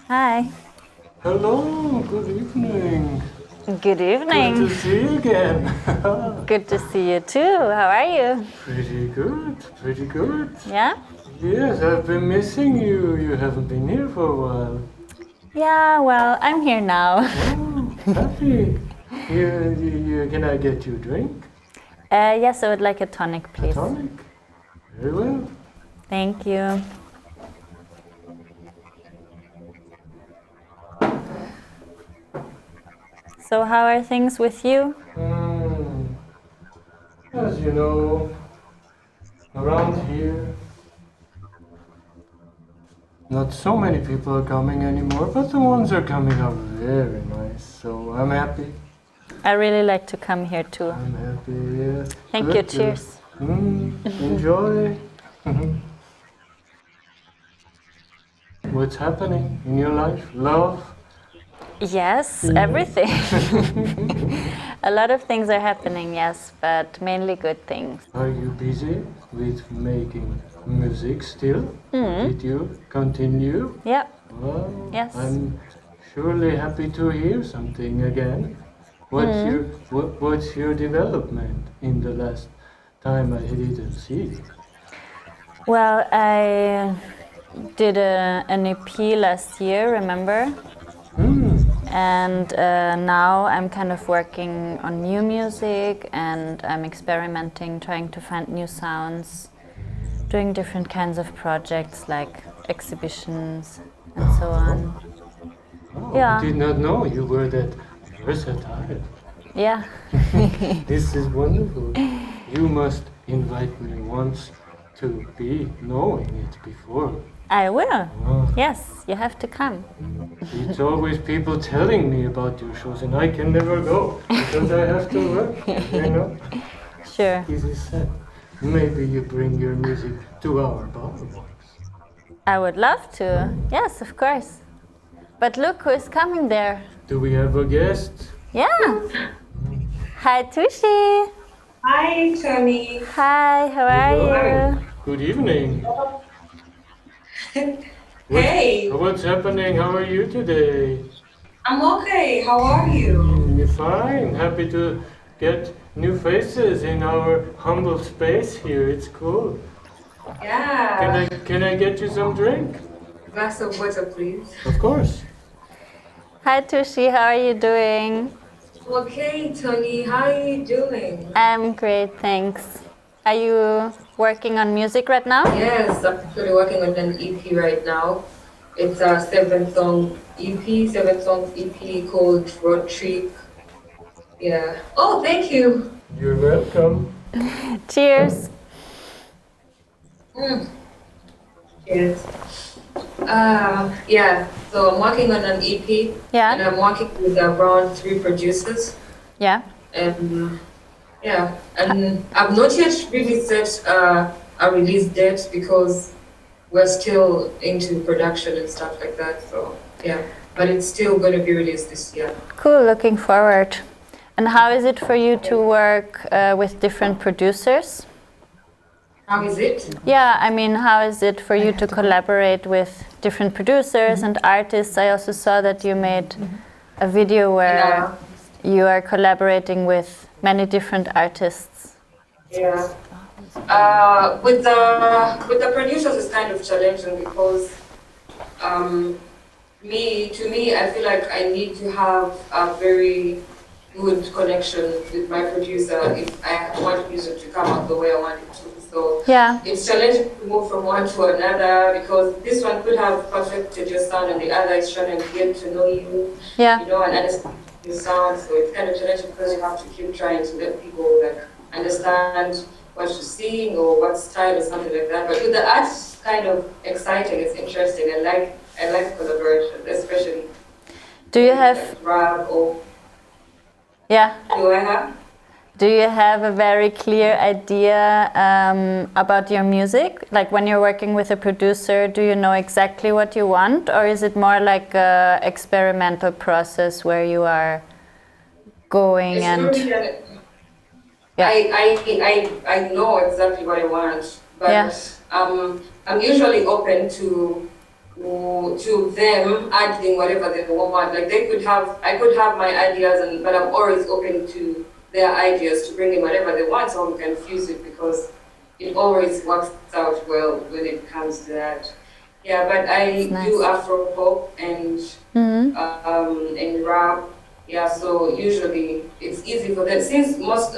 Hi. Hello, good evening. Good evening. Good to see you again. Good to see you too. How are you? Pretty good, pretty good. Yeah? Yes, I've been missing you. You haven't been here for a while. Yeah, well, I'm here now. Oh, happy. Can I get you a drink? Yes, I would like a tonic, A please. tonic? Very well. Thank you. So, how are things with you? As you know, around here, not so many people are coming anymore, but the ones are coming are very nice. So I'm happy. I really like to come here too. I'm happy. Yeah. Thank Good, you. good. Cheers. Enjoy. What's happening in your life? Love? Yes, everything. A lot of things are happening, yes, but mainly good things. Are you busy with making music still? Did you continue? Yeah. Well, Yes. I'm surely happy to hear something again. What's your development in the last time I didn't see? Well, I did an EP last year, remember? And now I'm kind of working on new music and I'm experimenting, trying to find new sounds, doing different kinds of projects like exhibitions and so on. Oh, Yeah. I did not know you were that versatile. Yeah. This is wonderful. You must invite me once to be knowing it before. I will. Oh, Yes, you have to come. it's always people telling me about your shows and I can never go because I have to work, you know. Sure. This is sad. Maybe you bring your music to our bar once. I would love to. Yes, of course. But look who is coming there. Do we have a guest? Yeah. Hi, Tushi. Hi, Tony. Hi, how are you? Good evening. Hey, What's happening? How are you today? I'm okay. How are you? Fine. Happy to get new faces in our humble space here. It's cool. Yeah. Can I get you some drink? Glass of water, please. Of course. Hi, Tushi, how are you doing? Okay, Tony. How are you doing? I'm great, thanks. Are you working on music right now? Yes, I'm actually working on an EP right now. It's a 7-song EP, 7 songs EP called Road Trip. Yeah. Oh, thank you. You're welcome. Cheers. Yes. Yeah. So I'm working on an EP. Yeah. And I'm working with around 3 producers. Yeah. And yeah, and I've not yet really set a release date because we're still into production and stuff like that. So yeah, but it's still going to be released this year. Cool, looking forward. And how is it for you to work with different producers? How is it? Yeah, I mean, how is it for you to collaborate with different producers and artists? I also saw that you made a video where you are collaborating with many different artists. Yeah. With the producers, it's kind of challenging because to me, I feel like I need to have a very good connection with my producer if I want music to come out the way I want it to. So yeah, it's challenging to move from one to another because this one could have perfected your sound and the other is trying to get to know you, yeah, you know, and understand your sound. So it's kind of challenging because you have to keep trying to let people like understand what you sing or what style or something like that. But with the art, it's kind of exciting. It's interesting. I like collaboration, especially. Do you have like rap or yeah? Do you have a very clear idea about your music? Like when you're working with a producer, do you know exactly what you want, or is it more like a experimental process where you are going it's and? Yeah. I know exactly what I want, but yeah. I'm usually open to to them adding whatever they want. Like I could have my ideas, but I'm always open to their ideas to bring in whatever they want, so we can fuse it because it always works out well when it comes to that. Yeah, but I do Afro pop and rap. Yeah, so usually it's easy for them since most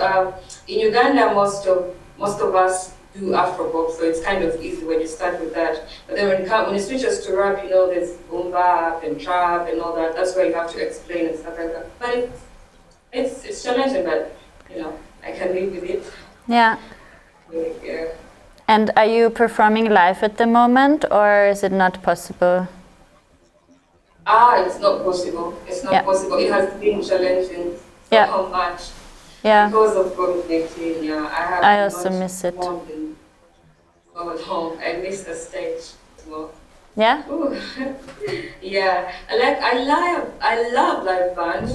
in Uganda most of us do Afro pop, so it's kind of easy when you start with that. But then when it switches to rap, there's boom bap and trap and all that. That's where you have to explain and stuff like that. But it's challenging, but I can live with it. Yeah. Yeah. And are you performing live at the moment, or is it not possible? It's not possible. It's not possible. It has been challenging so much. Yeah. Because of COVID-19, I also miss it. Home. I miss the stage as well. Yeah? Yeah. I love live band.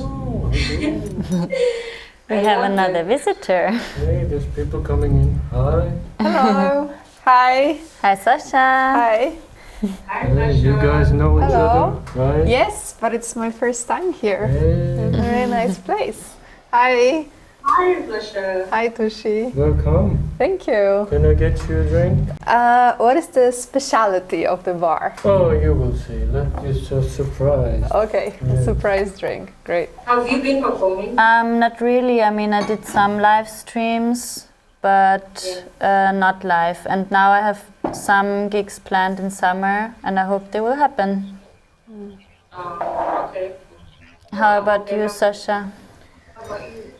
We have another visitor. Hey, there's people coming in. Hi. Hello. Hi. Hi, Sasha. Hi. Hi, Hey, you guys know each other, right? Yes, but it's my first time here. Hey. A very nice place. Hi. Hi, Sasha. Hi, Tushi. Welcome. Thank you. Can I get you a drink? What is the specialty of the bar? Oh, you will see. It's a surprise. Okay, Yeah. surprise drink. Great. Have you been performing? Not really. I mean, I did some live streams, but not live. And now I have some gigs planned in summer, and I hope they will happen. Okay. How about you, Sasha? How about you?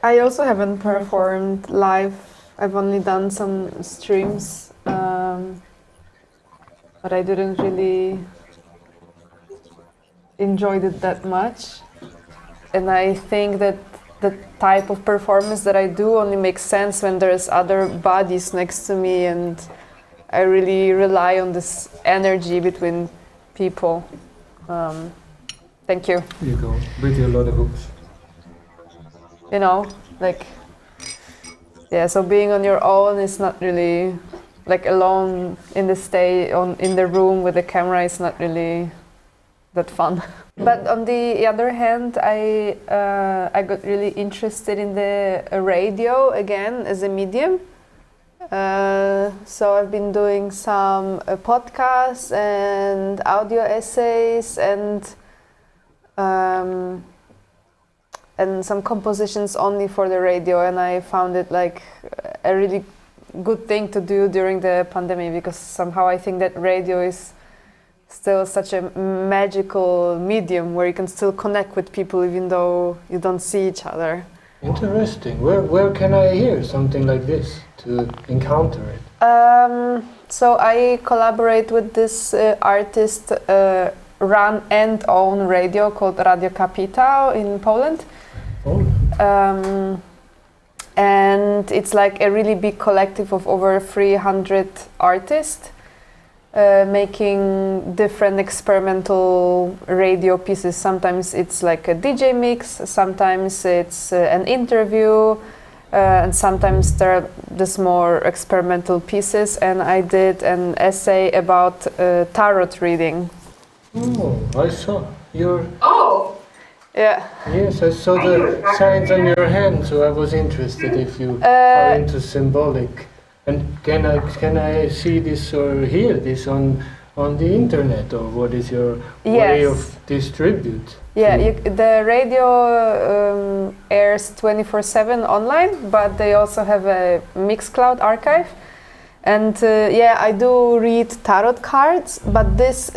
I also haven't performed live. I've only done some streams, but I didn't really enjoy it that much. And I think that the type of performance that I do only makes sense when there's other bodies next to me, and I really rely on this energy between people. Thank you. You go with your lot of hoops. So being on your own is not really, like alone in the room with the camera is not really that fun. But on the other hand, I got really interested in the radio again as a medium. So I've been doing some podcasts and audio essays and some compositions only for the radio, and I found it like a really good thing to do during the pandemic, because somehow I think that radio is still such a magical medium where you can still connect with people even though you don't see each other. Interesting. Where can I hear something like this to encounter it? So I collaborate with this artist, run and own radio called Radio Kapitał in Poland. And it's like a really big collective of over 300 artists making different experimental radio pieces. Sometimes it's like a DJ mix, sometimes it's an interview, and sometimes there are just more experimental pieces. And I did an essay about tarot reading. Oh, I saw your... Oh! Yeah. Yes, I saw the signs on your hand, so I was interested if you are into symbolic. And can I see this or hear this on the internet, or what is your way of distribute? Yeah, the radio airs 24/7 online, but they also have a Mixcloud archive. And I do read tarot cards, but this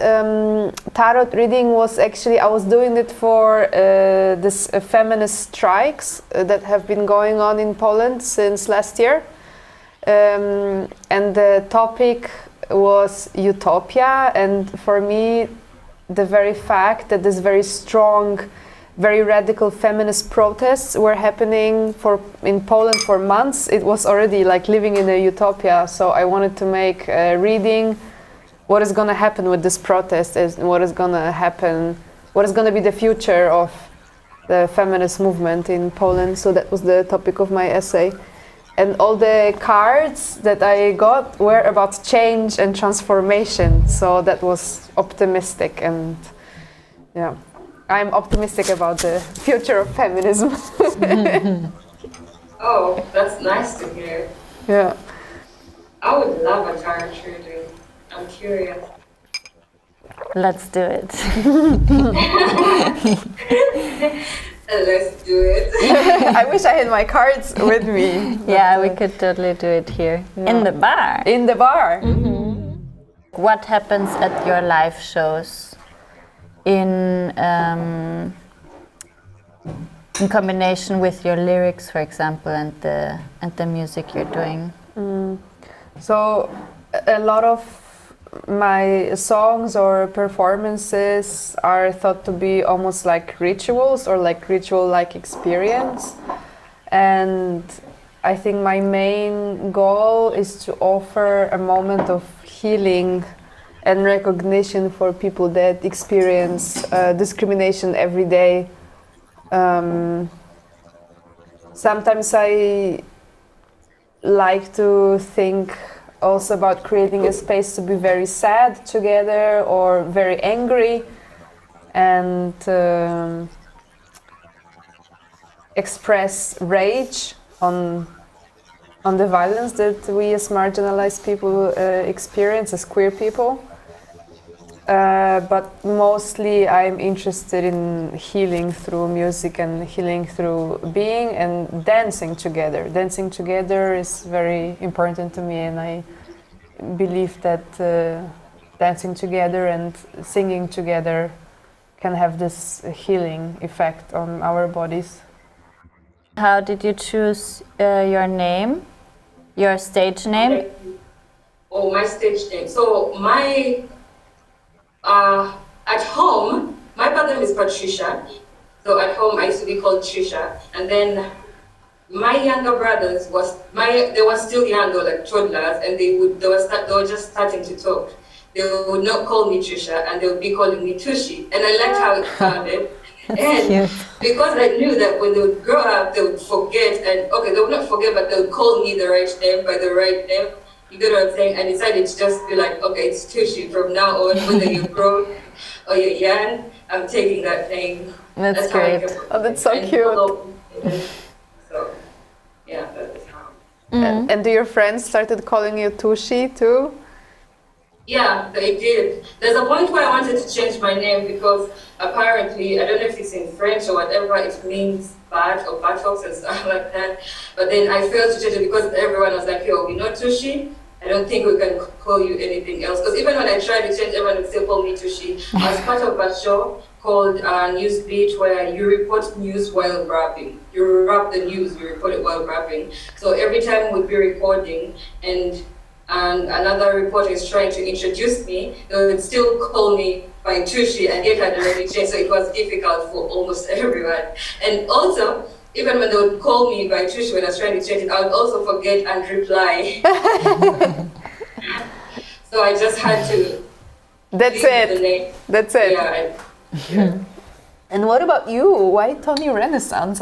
tarot reading was actually, I was doing it for this feminist strikes that have been going on in Poland since last year. And the topic was utopia, and for me, the very fact that this very strong, very radical feminist protests were happening in Poland for months, it was already like living in a utopia. So I wanted to make a reading, what is going to happen with this protest, and what is going to be the future of the feminist movement in Poland. So that was the topic of my essay. and all the cards that I got were about change and transformation. So that was optimistic, and yeah, I'm optimistic about the future of feminism. Oh, that's nice to hear. Yeah. I would love a tarot reading. I'm curious. Let's do it. Let's do it. I wish I had my cards with me. Yeah, we could totally do it here. In the bar. In the bar. What happens at your live shows in combination with your lyrics, for example, and the music you're doing? So a lot of my songs or performances are thought to be almost like rituals or like ritual-like experience. And I think my main goal is to offer a moment of healing and recognition for people that experience discrimination every day. Sometimes I like to think also about creating a space to be very sad together or very angry, and express rage on the violence that we as marginalized people experience as queer people. But mostly I'm interested in healing through music and healing through being and dancing together. Dancing together is very important to me, and I believe that dancing together and singing together can have this healing effect on our bodies. How did you choose your name, your stage name? Oh, my stage name. So my at home, my brother is Patricia. So at home, I used to be called Trisha. And then my younger brothers they were still young, like toddlers, and they were just starting to talk. They would not call me Trisha, and they would be calling me Tushi. And I liked how it sounded. And cute. because I knew that when they would grow up, they would forget, and okay, they would not forget, but they would call me the right name by the right name. You get what I'm saying? I decided to just be like, okay, it's Tushi from now on. Whether you're grown or you're young, I'm taking that name. That's great. Oh, that's so cute. So, yeah, that's how. And do your friends started calling you Tushi too? Yeah, they did. There's a point where I wanted to change my name because apparently, I don't know if it's in French or whatever, it means bad or buttocks and stuff like that. But then I failed to change it because everyone was like, yo, we know Tushi. I don't think we can call you anything else. Because even when I tried to change, everyone would still call me Tushi. I was part of a show called Newsbeat where you report news while rapping. You rap the news, you report it while rapping. So every time we'd be recording and another reporter is trying to introduce me, they would still call me by Tushi, and yet I'd already changed, so it was difficult for almost everyone. And also, even when they would call me by Tushi when I was trying to change it, I would also forget and reply. So I just had to. That's it. The name. That's it. Yeah. And what about you? Why Tony Renaissance?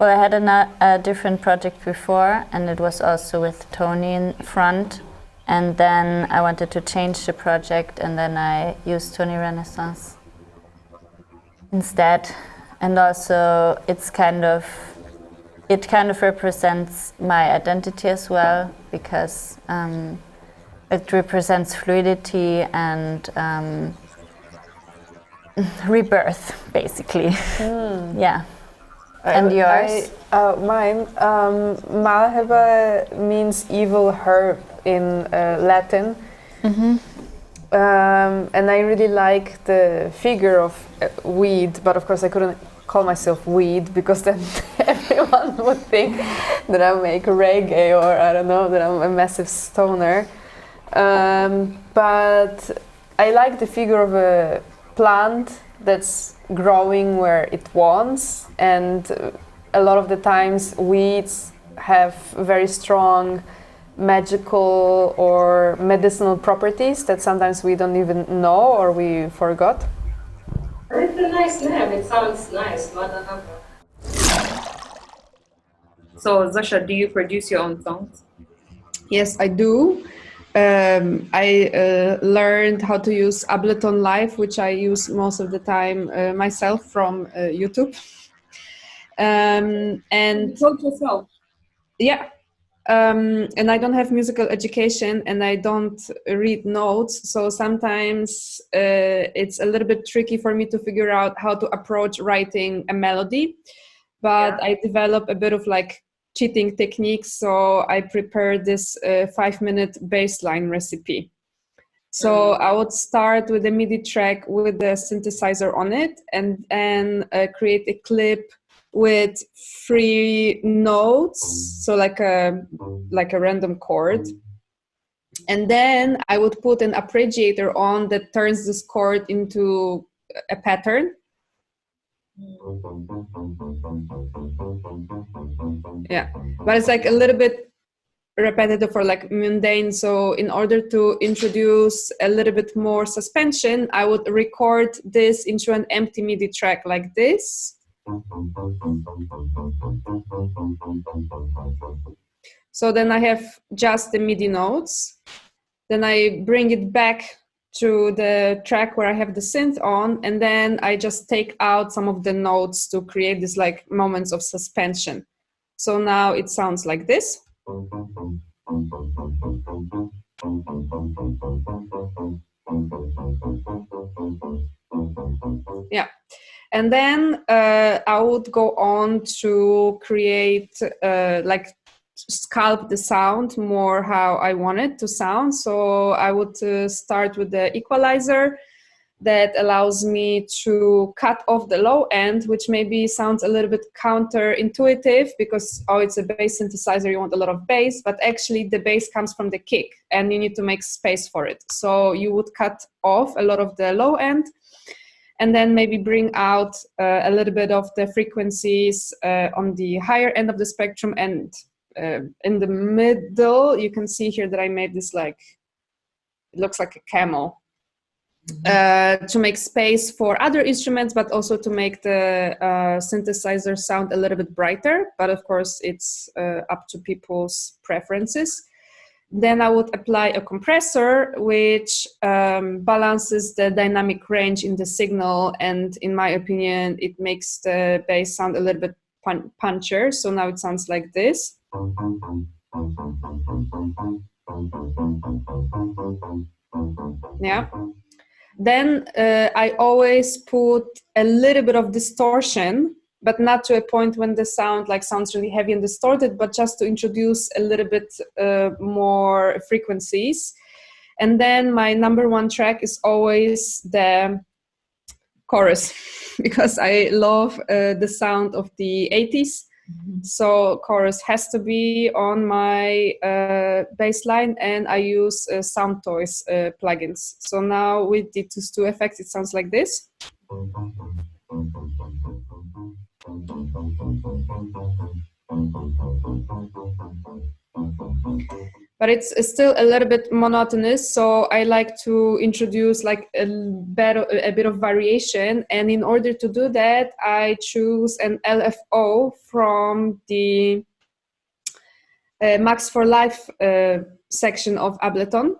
Well, I had a different project before, and it was also with Tony in front. And then I wanted to change the project, and then I used Tony Renaissance instead. And also, it kind of represents my identity as well, because it represents fluidity and rebirth, basically. Yeah. And yours? Mine, Malheba means evil herb in Latin. And I really like the figure of weed, but of course I couldn't call myself weed because then everyone would think that I make reggae, or I don't know, that I'm a massive stoner. But I like the figure of a plant that's growing where it wants, and a lot of the times weeds have very strong magical or medicinal properties that sometimes we don't even know or we forgot. It's a nice name, it sounds nice. So Zosha, do you produce your own songs? Yes, I do. I learned how to use Ableton Live, which I use most of the time myself from YouTube. And You taught yourself? yeah, and I don't have musical education and I don't read notes. So sometimes it's a little bit tricky for me to figure out how to approach writing a melody. But Yeah. I develop a bit of like cheating techniques. So I prepared this 5-minute baseline recipe. So I would start with a MIDI track with the synthesizer on it, and then create a clip with 3 notes, so like a random chord. And then I would put an arpeggiator on that turns this chord into a pattern. Yeah, but it's like a little bit repetitive or like mundane. So in order to introduce a little bit more suspension, I would record this into an empty MIDI track like this. So then I have just the MIDI notes. Then I bring it back to the track where I have the synth on, and then I just take out some of the notes to create this like moments of suspension. So now it sounds like this. Yeah. And then I would go on to create, like sculpt the sound more how I want it to sound. So I would start with the equalizer that allows me to cut off the low end, which maybe sounds a little bit counterintuitive because, oh, it's a bass synthesizer, you want a lot of bass, but actually the bass comes from the kick and you need to make space for it. So you would cut off a lot of the low end and then maybe bring out a little bit of the frequencies on the higher end of the spectrum. And in the middle, you can see here that I made this like, it looks like a camel. To make space for other instruments, but also to make the synthesizer sound a little bit brighter. But of course, it's up to people's preferences. Then I would apply a compressor, which balances the dynamic range in the signal. And in my opinion, it makes the bass sound a little bit punchier. So now it sounds like this. Yeah. Then I always put a little bit of distortion, but not to a point when the sound like sounds really heavy and distorted, but just to introduce a little bit more frequencies. And then my number one track is always the chorus because I love the sound of the 80s. So chorus has to be on my bass line, and I use Sound Toys plugins. So now with the two effects, it sounds like this. But it's still a little bit monotonous, so I like to introduce like a bit of variation. And in order to do that, I choose an LFO from the Max for Life section of Ableton.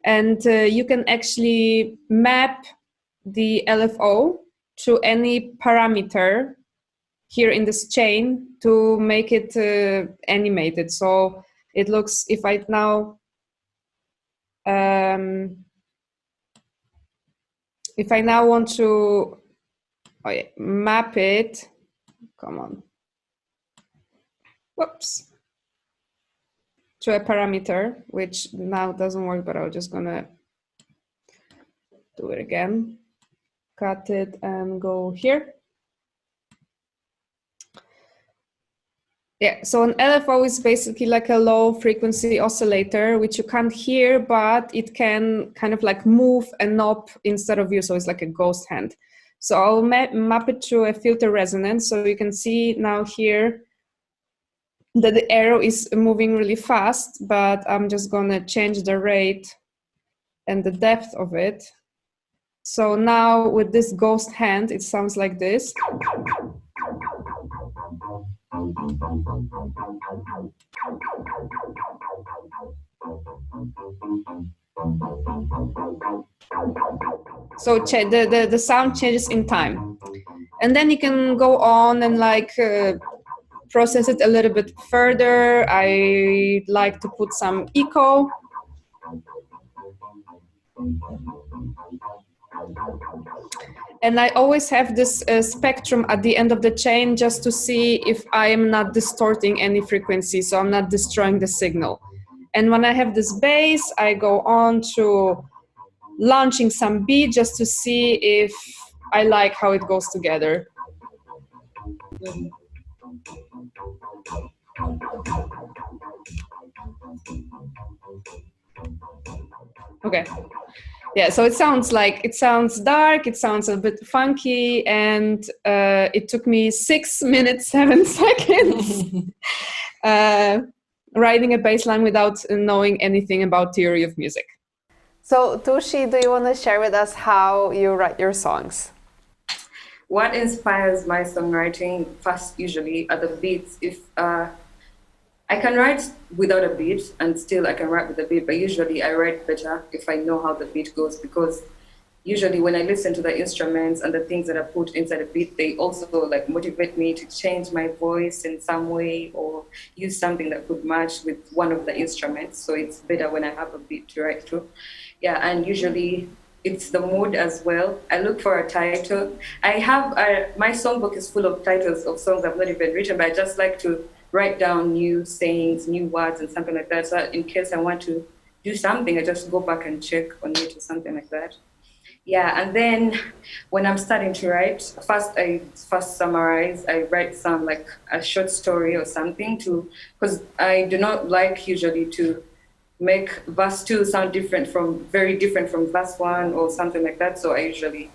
And you can actually map the LFO to any parameter here in this chain to make it animated. So it looks, if I now, want to map it, come on, whoops, to a parameter, which now doesn't work, but I'm just gonna do it again. Cut it and go here. Yeah, so an LFO is basically like a low frequency oscillator, which you can't hear, but it can kind of like move a knob instead of you. So it's like a ghost hand. So I'll map it to a filter resonance. So you can see now here that the arrow is moving really fast, but I'm just gonna change the rate and the depth of it. So now with this ghost hand, it sounds like this. So the sound changes in time. And then you can go on and like process it a little bit further. I like to put some echo. And I always have this spectrum at the end of the chain just to see if I am not distorting any frequency, so I'm not destroying the signal. And when I have this bass, I go on to launching some beat just to see if I like how it goes together. Okay. Yeah, so it sounds dark, it sounds a bit funky, and it took me 6 minutes, 7 seconds writing a bass line without knowing anything about theory of music. So, Tushi, do you want to share with us how you write your songs? What inspires my songwriting first usually are the beats. If I can write without a beat and still I can write with a beat, but usually I write better if I know how the beat goes, because usually when I listen to the instruments and the things that are put inside a beat, they also like motivate me to change my voice in some way or use something that could match with one of the instruments. So it's better when I have a beat to write to. Yeah, and usually it's the mood as well. I look for a title. I have my songbook is full of titles of songs I've not even written, but I just like to write down new sayings, new words, and something like that. So in case I want to do something, I just go back and check on it or something like that. Yeah, and then when I'm starting to write, I first summarize. I write some like a short story or something because I do not like usually to make verse 2 sound very different from verse 1 or something like that. So I usually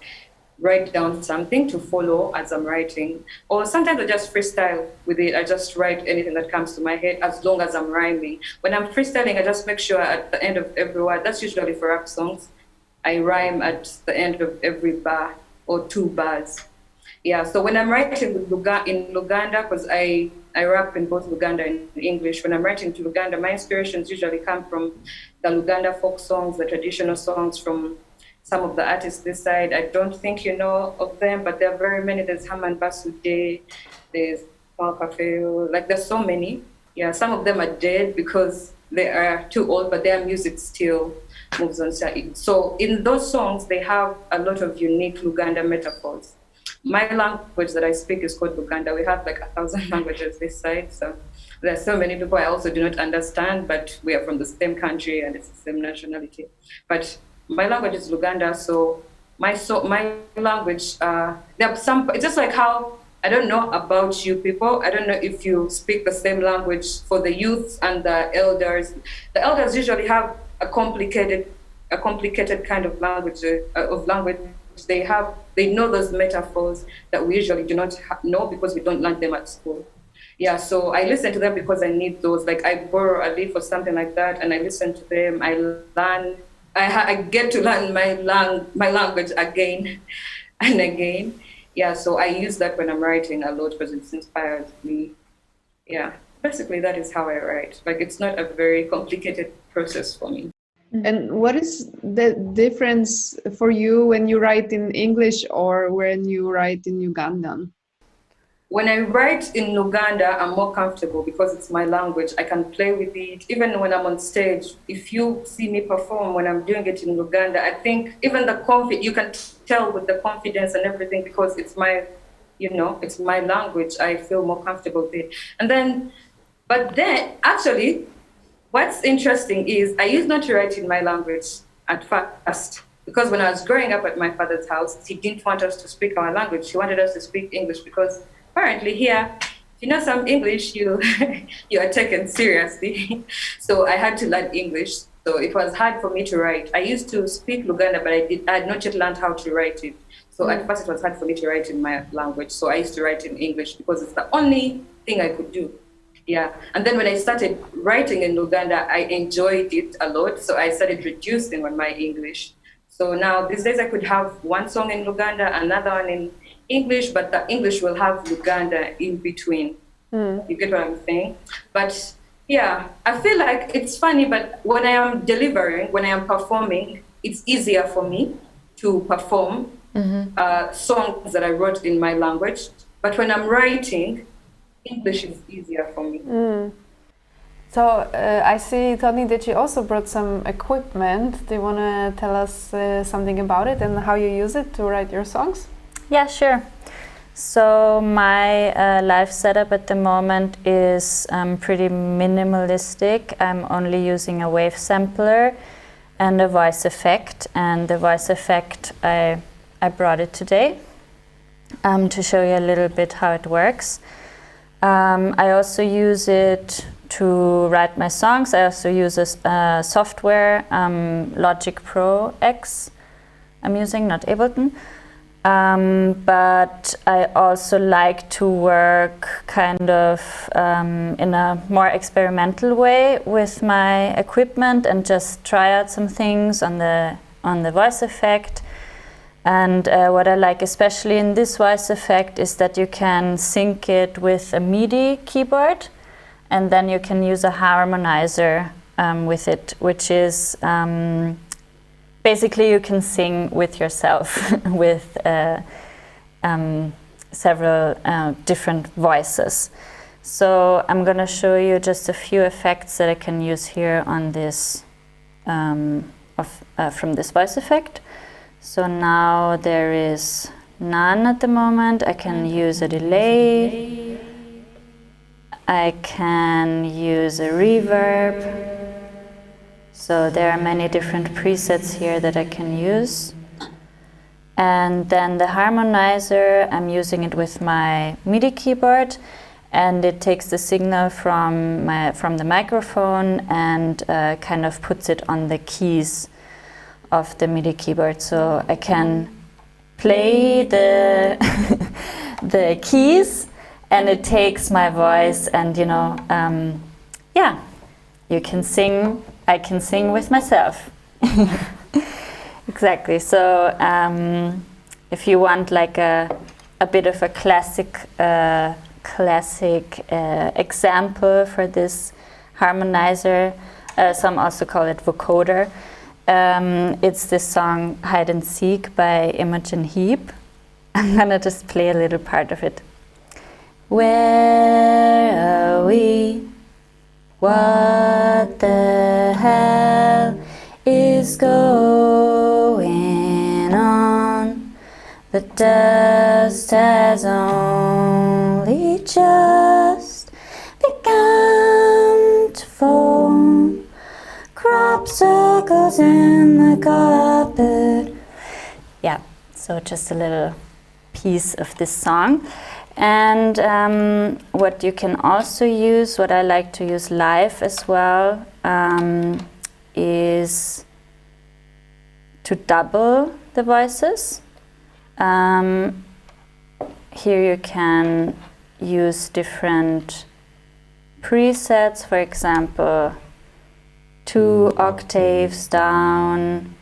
write down something to follow as I'm writing. Or sometimes I just freestyle with it. I just write anything that comes to my head as long as I'm rhyming. When I'm freestyling, I just make sure at the end of every word, that's usually for rap songs, I rhyme at the end of every bar or 2 bars. Yeah, so when I'm writing in Luganda, because I rap in both Luganda and English, when I'm writing to Luganda, my inspirations usually come from the Luganda folk songs, the traditional songs from some of the artists this side. I don't think you know of them, but there are very many. There's Haman Basude, there's Paul Cafeo, like there's so many. Yeah, some of them are dead because they are too old, but their music still moves on. So in those songs, they have a lot of unique Luganda metaphors. My language that I speak is called Luganda. We have like 1,000 languages this side, so there are so many people I also do not understand, but we are from the same country and it's the same nationality. But my language is Luganda, so my language, there are some, it's just like how, I don't know about you people, I don't know if you speak the same language for the youth and the elders. The elders usually have a complicated kind of language, they know those metaphors that we usually do not know because we don't learn them at school. Yeah, so I listen to them because I need those. Like I borrow a leaf or something like that, and I listen to them. I learn. I get to learn my language again and again. Yeah, so I use that when I'm writing a lot because it inspires me. Yeah, basically that is how I write. Like it's not a very complicated process for me. And what is the difference for you when you write in English or when you write in Ugandan? When I write in Luganda, I'm more comfortable because it's my language. I can play with it. Even when I'm on stage, if you see me perform when I'm doing it in Luganda, I think even you can tell with the confidence and everything because it's my, it's my language. I feel more comfortable with it. But then actually, what's interesting is I used not to write in my language at first because when I was growing up at my father's house, he didn't want us to speak our language. He wanted us to speak English because apparently here, if you know some English, you are taken seriously. So I had to learn English. So it was hard for me to write. I used to speak Luganda, but I had not yet learned how to write it. So at first it was hard for me to write in my language. So I used to write in English because it's the only thing I could do. Yeah, and then when I started writing in Luganda, I enjoyed it a lot. So I started reducing on my English. So now these days I could have one song in Luganda, another one in English, but the English will have Luganda in between. You get what I'm saying? But yeah, I feel like it's funny, but when I am delivering, when I am performing, it's easier for me to perform songs that I wrote in my language. But when I'm writing, English is easier for me. So I see, Tony, that you also brought some equipment. Do you want to tell us something about it and how you use it to write your songs? Yeah, sure. So my live setup at the moment is pretty minimalistic. I'm only using a wave sampler and a voice effect. And the voice effect, I brought it today to show you a little bit how it works. I also use it to write my songs. I also use a software, Logic Pro X. I'm using, not Ableton. But I also like to work kind of in a more experimental way with my equipment and just try out some things on the voice effect. And what I like especially in this voice effect is that you can sync it with a MIDI keyboard, and then you can use a harmonizer with it, which is basically you can sing with yourself with several different voices. So I'm going to show you just a few effects that I can use here on this from this voice effect. So now there is none at the moment. I can use a delay. I can use a reverb. So there are many different presets here that I can use. And then the harmonizer, I'm using it with my MIDI keyboard, and it takes the signal from the microphone and kind of puts it on the keys of the MIDI keyboard. So I can play the the keys, and it takes my voice, and yeah, you can sing. I can sing with myself. Exactly. So if you want like a bit of a classic example for this harmonizer, some also call it vocoder. It's this song Hide and Seek by Imogen Heap. I'm gonna just play a little part of it. Where are we? What the hell is going on? The dust has only just begun to form. Crop circles in the carpet. Yeah, so just a little piece of this song. And what you can also use, what I like to use live as well, is to double the voices. Here you can use different presets, for example, 2 octaves down,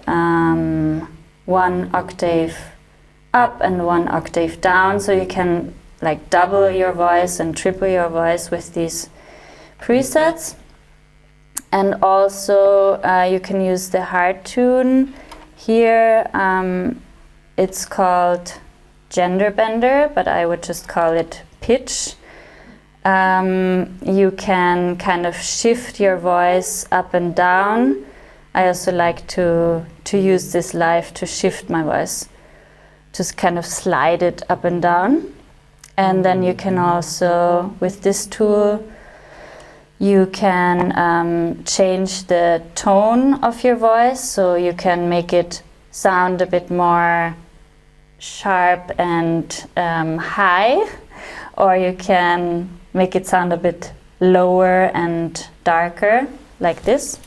1 octave up and 1 octave down, so you can like double your voice and triple your voice with these presets. And also you can use the hard tune here. It's called gender bender, but I would just call it pitch. You can kind of shift your voice up and down. I also like to use this live to shift my voice, just kind of slide it up and down. And then you can also, with this tool, you can change the tone of your voice, so you can make it sound a bit more sharp and high, or you can make it sound a bit lower and darker, like this.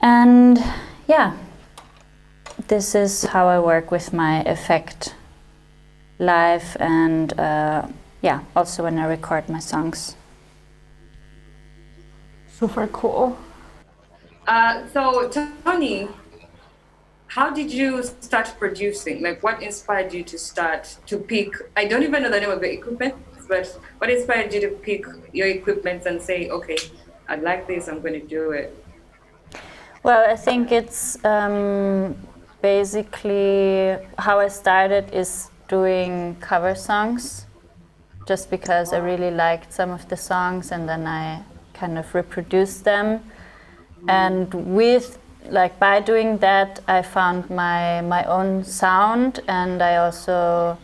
And yeah, this is how I work with my effect live, and yeah, also when I record my songs. Super cool. So Tony, how did you start producing? Like, what inspired you to start to pick? I don't even know the name of the equipment, but what inspired you to pick your equipment and say, okay, I like this, I'm going to do it? Well, I think it's basically how I started is doing cover songs, just because I really liked some of the songs, and then I kind of reproduced them. And by doing that, I found my own sound, and I also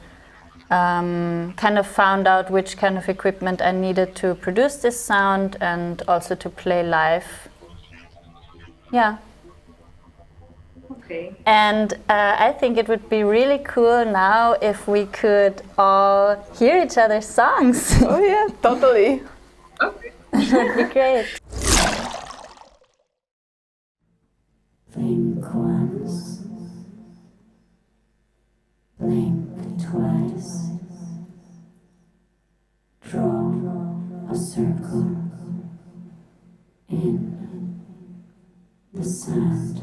kind of found out which kind of equipment I needed to produce this sound and also to play live. Yeah. Okay. And I think it would be really cool now if we could all hear each other's songs. Oh yeah, totally. Okay. That'd be great. Blink once, blink twice, draw a circle in the sand.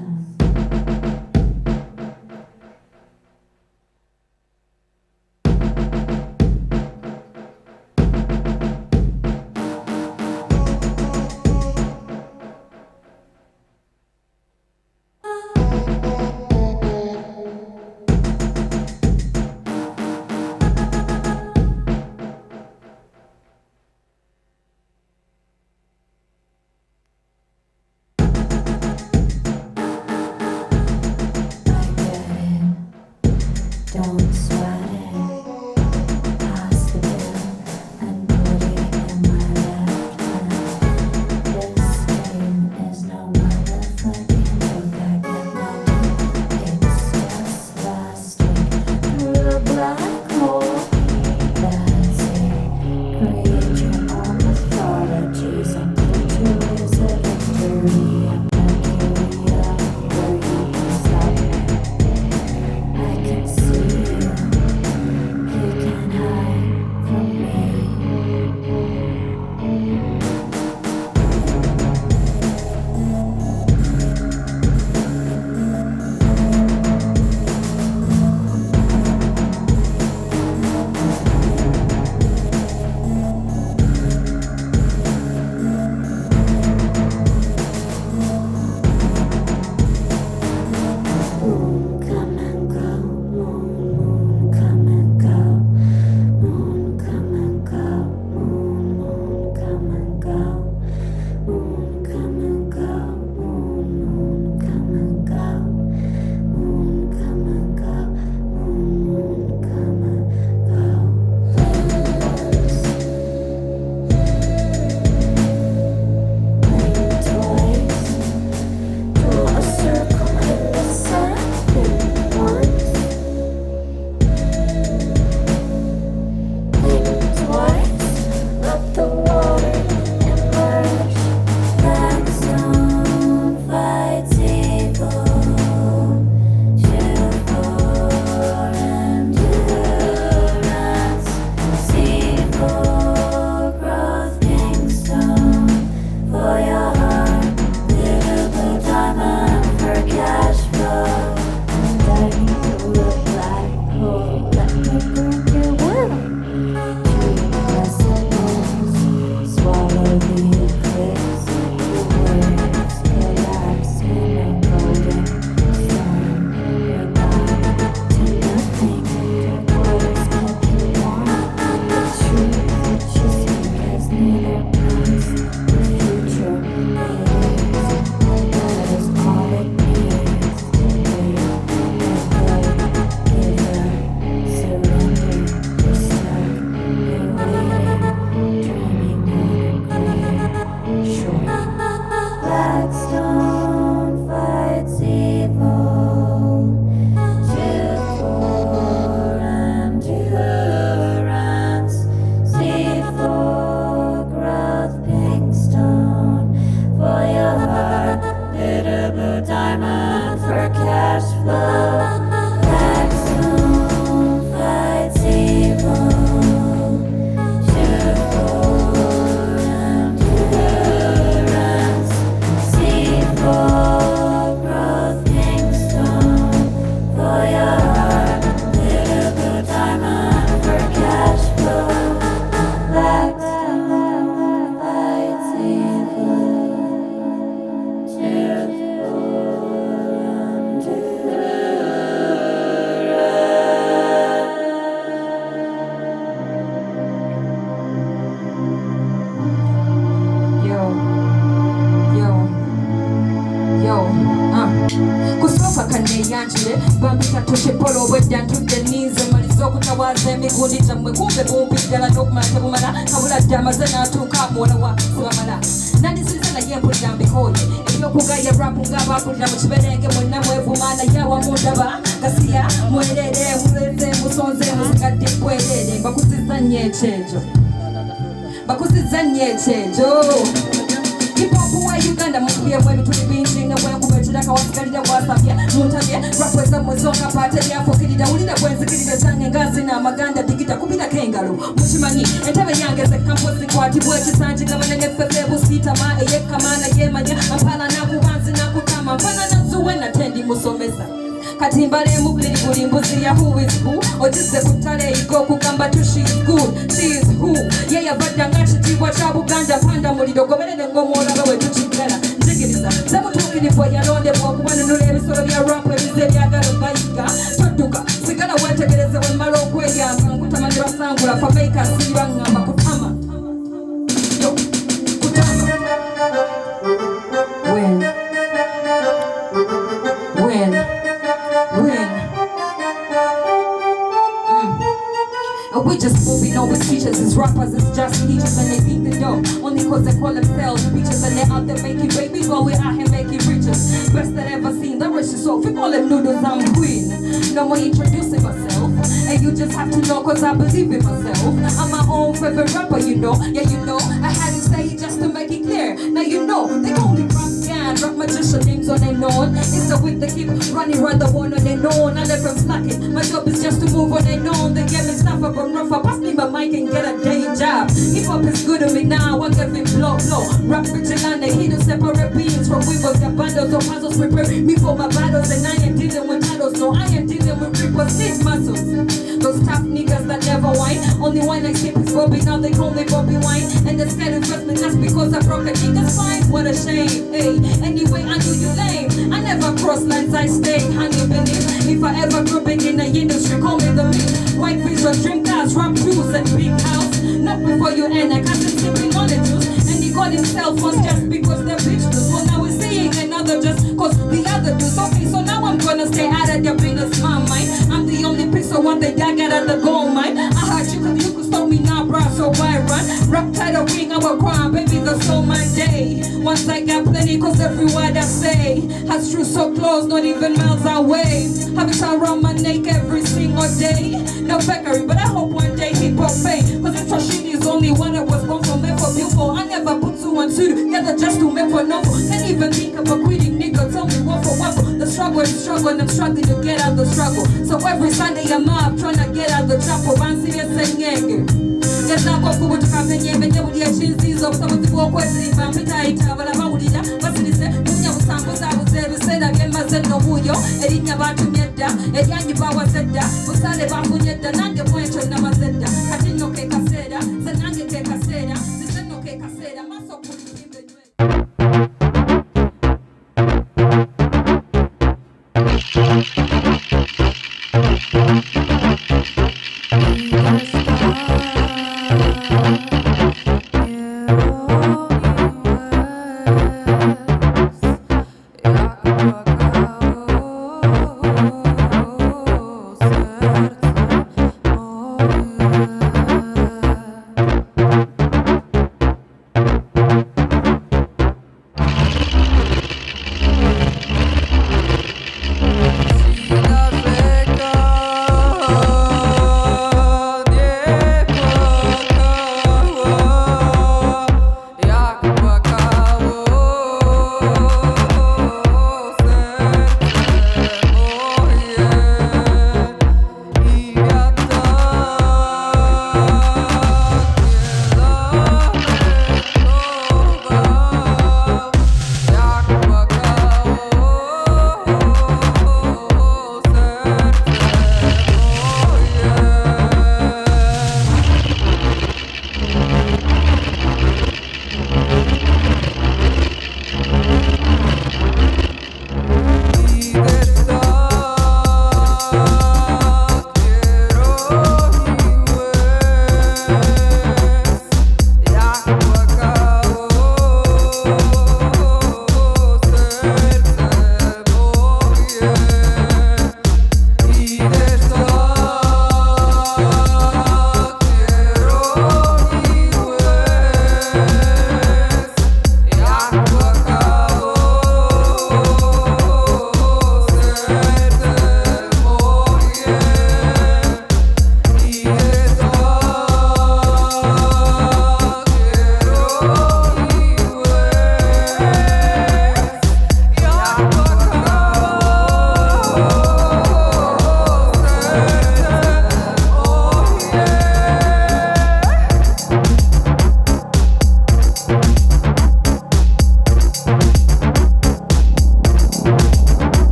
banjire bambita Tushi Polo wedda ntudde ninze maliza okutawaza emigundi gyammwe kumbe bumpi ddala n'okumala tebumala kabula dda amaze n'atuuka muwola wa sebamala nandisiza naye mpulira mbikooye ebyokugaya rapu ng'abakulira mu kiberenge mwenna mwevuma naye awamu ndaba gasiya mwerere muleze musonze musigadde bwerere mbakuzizza nnyo ekyenjo Hip-hop wa Uganda mukubye mwebituli bingi ne bwenkuba ekiraka wasigalire bwasabye muntabye rapweza mwezoka pate yafukirira wulira bwenzikirire zange ngazina amaganda digita kubirako engalo mukimanyi entebe yange zekampozi kwatibwa ekisanjigabane nefefe busiitama eyekkamana yemanya ampala nakubanzi nakutama mfanana zuwe natendi musomesa kati mbalemu buli mbuzi ya who is who ogize ku ttale eyiga okugamba tu she is good she is who ye yavadda nga kitiibwa kya Buganda panda muliro goberere ng'omwolaga we tukiggala njigiriza sebutuukirivu yalondebwa okubanunula ebisolo bya rap ebize ebyagala bayiga todduka sigala weetegereze we mmala okweyamba nkutamanyi basangula fameika siira ngamba kutama kutama we just moving on with teachers, as rappers, it's just teachers and they beat the dough. Only cause they call themselves preachers and they're out there making babies while we're out here making riches. Best that ever seen, the rich is so we call them noodles, I'm queen. No more introducing myself, and you just have to know cause I believe in myself. I'm my own favorite rapper, you know, yeah you know. I had to say it just to make it clear. Now you know, they call me rap magician, names on their known. It's the week they keep running right the one on their known. I never slacking, my job is just to move on their known. They get me stuff up and rough up, pass me my mic and get a day job. Hip hop is good to me now, I get me blow. Rap vigilante, he don't separate beings from weavers, got bundles or puzzles, prepare me for my battles. And I ain't dealing with battles, no, I ain't dealing with reapers, need muscles. Those tough niggas that never whine, only wine I skip is Bobby, now they call me Bobby Wine. And they're scared of me just because I broke a nigga's fine, what a shame, hey. Anyway, I knew you lame, I never cross lines, I stay hanging beneath. If I ever grew big in the industry, call me the meat. White vision, drink cars, rap shoes and big house. Not before you end, I can't sipping on the juice. And he got himself once just because they're bitches. Well, now we're seeing another just cause the other dudes. Okay, so now I'm gonna stay out of their business, my mind. I'm the only piece of what they dug out of the gold mine. I heard you could stop me now, bro, so why run? Rap title ring, I will cry, baby, that's all my day. Once I got plenty, cause every word I say has true so close, not even miles away. Have it around my neck every single day. No fakery, but I hope one day hip hop pay. Cause it's trashing is only one I was born from me for beautiful. I never put two and two together just to make for novel. Can't even think of a quitting nigga, tell me what for what. The struggle is struggle and I'm struggling to get out the struggle. So every Sunday I'm up trying to get out the trouble. I'm serious and yang. There's not going to come in here, but you would have cheese of some of the walk with the vampire, but I'm out with it. But it is I was there to say that I must no Huyo, Edith Nabatueta, Ediani Bawa Zeta, Busale Babueta, Nanga Point of Namazeta, Catino Caseda, Zananga Caseda, Zeno Caseda, Maso put in the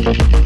Thank